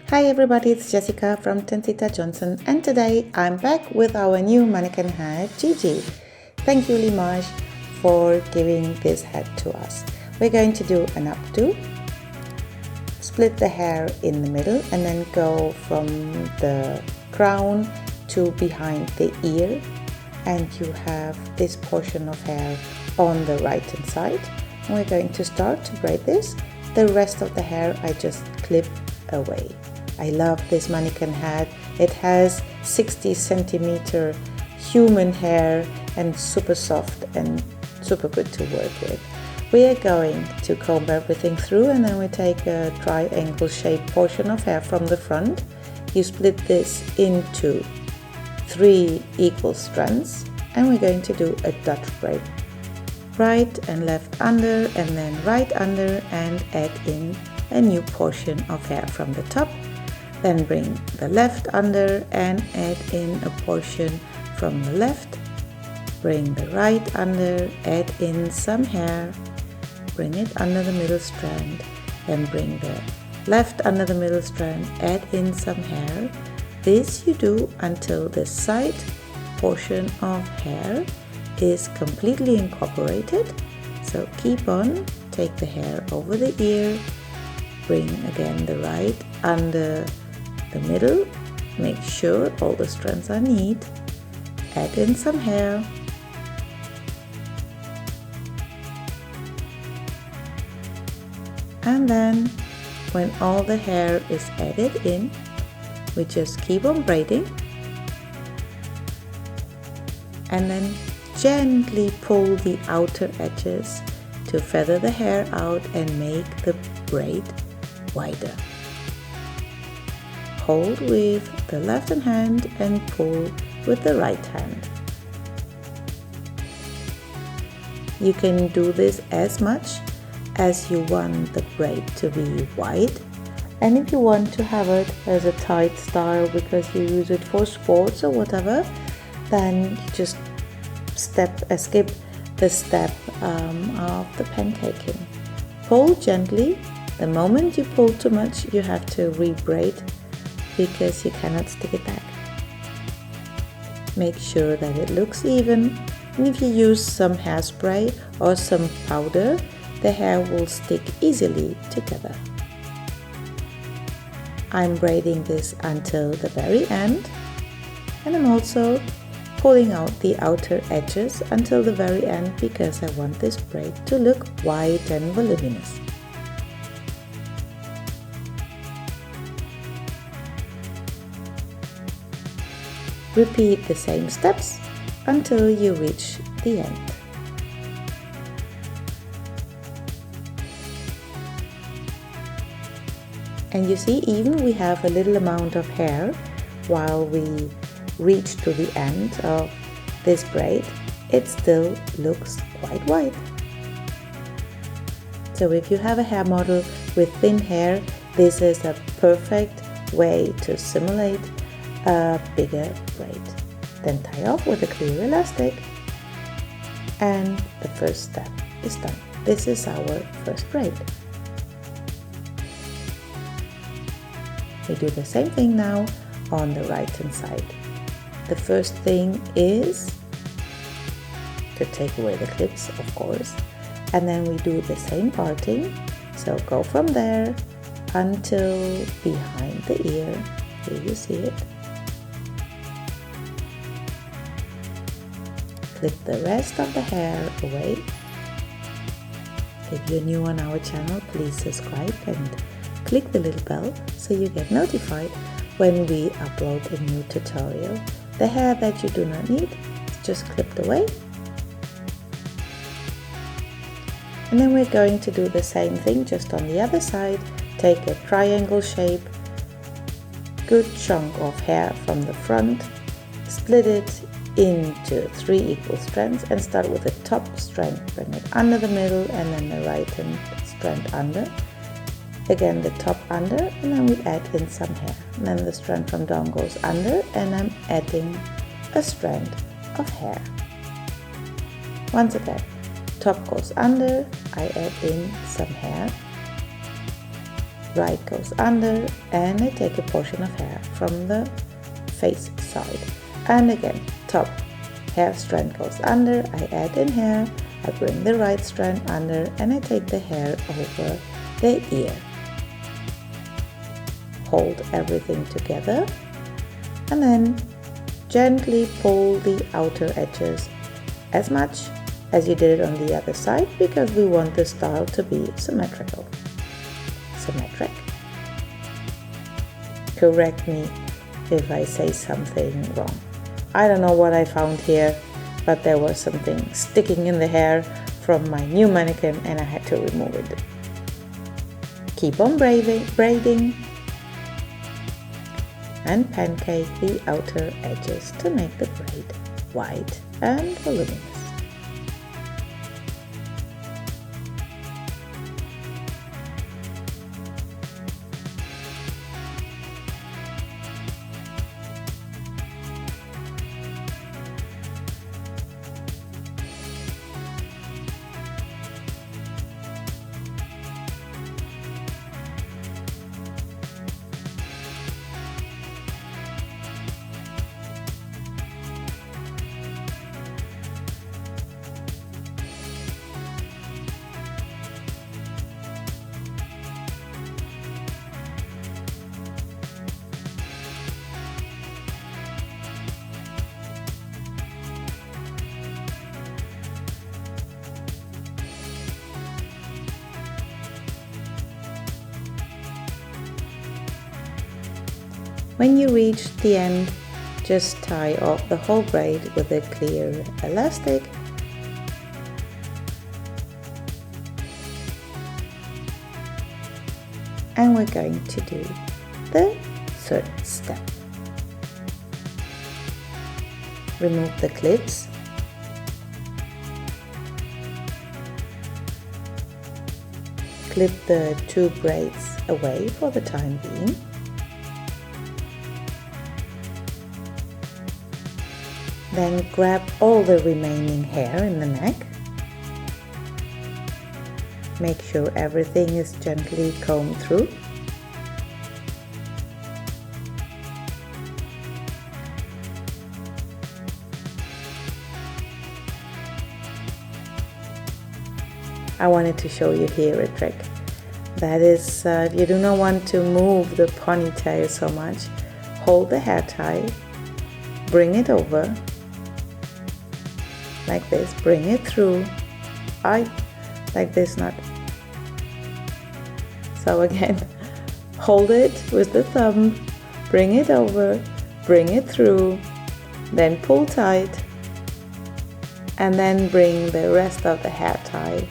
Hi everybody, it's Jessica from Tensita Johnson, and today I'm back with our new mannequin hat, Gigi. Thank you, Limage, for giving this hat to us. We're going to do an updo, split the hair in the middle, and then go from the crown to behind the ear, and you have this portion of hair on the right hand side. And we're going to start to braid this. The rest of the hair I just clip away. I love this mannequin hat. It has 60 centimeter human hair and super soft and super good to work with. We are going to comb everything through, and then we take a triangle shaped portion of hair from the front. You split this into 3 equal strands, and we're going to do a Dutch braid. Right and left under, and then right under, and add in a new portion of hair from the top. Then bring the left under and add in a portion from the left. Bring the right under, add in some hair, bring it under the middle strand. Then bring the left under the middle strand, add in some hair. This you do until the side portion of hair is completely incorporated. So keep on, take the hair over the ear, bring again the right under the middle, make sure all the strands are neat, add in some hair, and then when all the hair is added in, we just keep on braiding, and then gently pull the outer edges to feather the hair out and make the braid wider. Hold with the left hand and pull with the right hand. You can do this as much as you want the braid to be wide, and if you want to have it as a tight style because you use it for sports or whatever, then you just skip the step of the pancaking. Pull gently. The moment you pull too much, you have to re-braid because you cannot stick it back. Make sure that it looks even, and if you use some hairspray or some powder, the hair will stick easily together. I'm braiding this until the very end, and I'm also pulling out the outer edges until the very end because I want this braid to look wide and voluminous. Repeat the same steps until you reach the end. And you see, even we have a little amount of hair while we reach to the end of this braid, it still looks quite wide. So if you have a hair model with thin hair, this is a perfect way to simulate a bigger braid. Then tie off with a clear elastic, and the first step is done. This is our first braid. We do the same thing now on the right hand side. The first thing is to take away the clips, of course, and then we do the same parting. So go from there until behind the ear. Here you see it. Clip the rest of the hair away. If you're new on our channel, please subscribe and click the little bell so you get notified when we upload a new tutorial. The hair that you do not need is just clipped away. And then we're going to do the same thing just on the other side. Take a triangle shape, good chunk of hair from the front, split it into 3 equal strands and start with the top strand. Bring it under the middle and then the right hand strand under. Again the top under, and then we add in some hair. And then the strand from down goes under, and I'm adding a strand of hair. Once again, top goes under, I add in some hair. right goes under, and I take a portion of hair from the face side, and again top hair strand goes under, I add in hair, I bring the right strand under, and I take the hair over the ear. Hold everything together and then gently pull the outer edges as much as you did it on the other side, because we want the style to be symmetric. Correct me if I say something wrong. I don't know what I found here, but there was something sticking in the hair from my new mannequin and I had to remove it. Keep on braiding and pancake the outer edges to make the braid wide and voluminous. When you reach the end, just tie off the whole braid with a clear elastic and we're going to do the third step. Remove the clips. Clip the two braids away for the time being. Then grab all the remaining hair in the neck. Make sure everything is gently combed through. I wanted to show you here a trick. That is, if you do not want to move the ponytail so much, hold the hair tie, bring it over, like this, bring it through, like this, not. So again, hold it with the thumb, bring it over, bring it through, then pull tight, and then bring the rest of the hair tie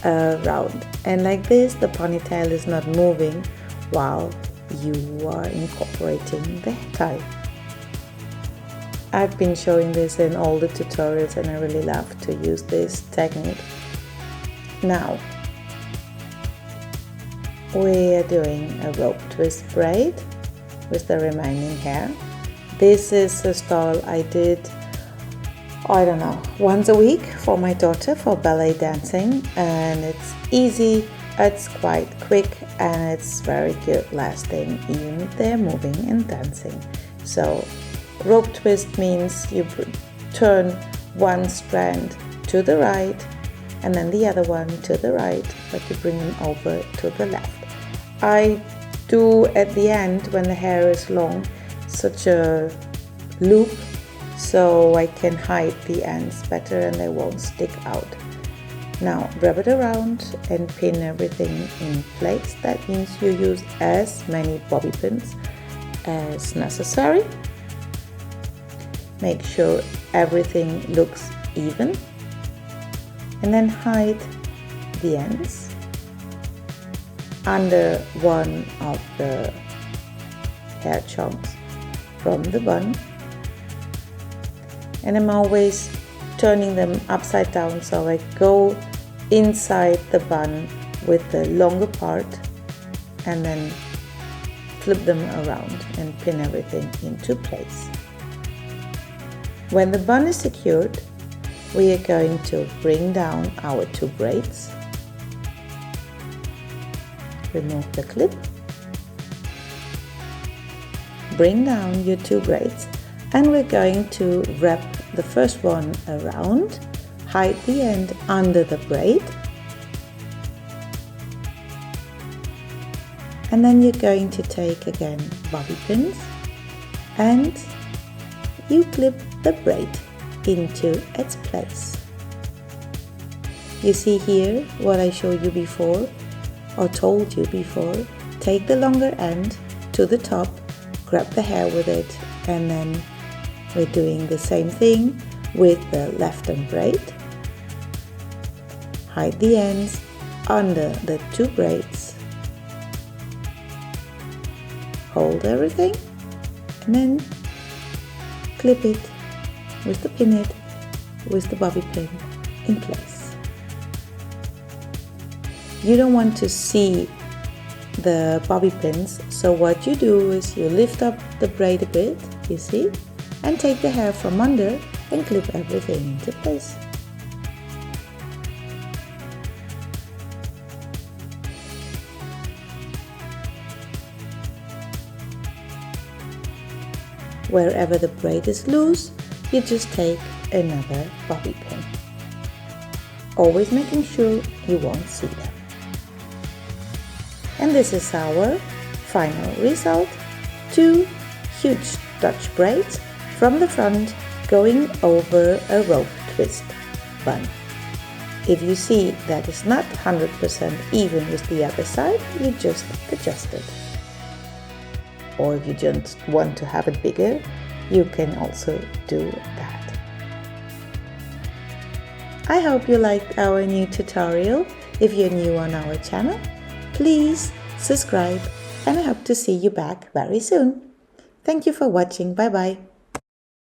around. And like this, the ponytail is not moving while you are incorporating the hair tie. I've been showing this in all the tutorials and I really love to use this technique. Now, we are doing a rope twist braid with the remaining hair. This is a style I did, I don't know, once a week for my daughter for ballet dancing, and it's easy, it's quite quick, and it's very good lasting even if they're moving and dancing. So rope twist means you turn one strand to the right and then the other one to the right, but you bring them over to the left. I do at the end, when the hair is long, such a loop so I can hide the ends better and they won't stick out. Now wrap it around and pin everything in place. That means you use as many bobby pins as necessary. Make sure everything looks even, and then hide the ends under one of the hair chunks from the bun. And I'm always turning them upside down, so I go inside the bun with the longer part and then flip them around and pin everything into place. When the bun is secured, we are going to bring down our two braids, remove the clip, bring down your 2 braids, and we're going to wrap the first one around, hide the end under the braid, and then you're going to take again bobby pins and you clip the braid into its place. You see here what I showed you before or told you before. Take the longer end to the top, grab the hair with it, and then we're doing the same thing with the left hand braid. Hide the ends under the 2 braids, hold everything, and then clip it with the pin with the bobby pin in place. You don't want to see the bobby pins, so what you do is you lift up the braid a bit, you see, and take the hair from under and clip everything into place. Wherever the braid is loose, you just take another bobby pin, always making sure you won't see them. And this is our final result. 2 huge Dutch braids from the front going over a rope twist bun. If you see that is not 100% even with the other side, you just adjust it. Or if you just want to have it bigger, you can also do that. I hope you liked our new tutorial. If you're new on our channel, please subscribe, and I hope to see you back very soon. Thank you for watching. Bye bye.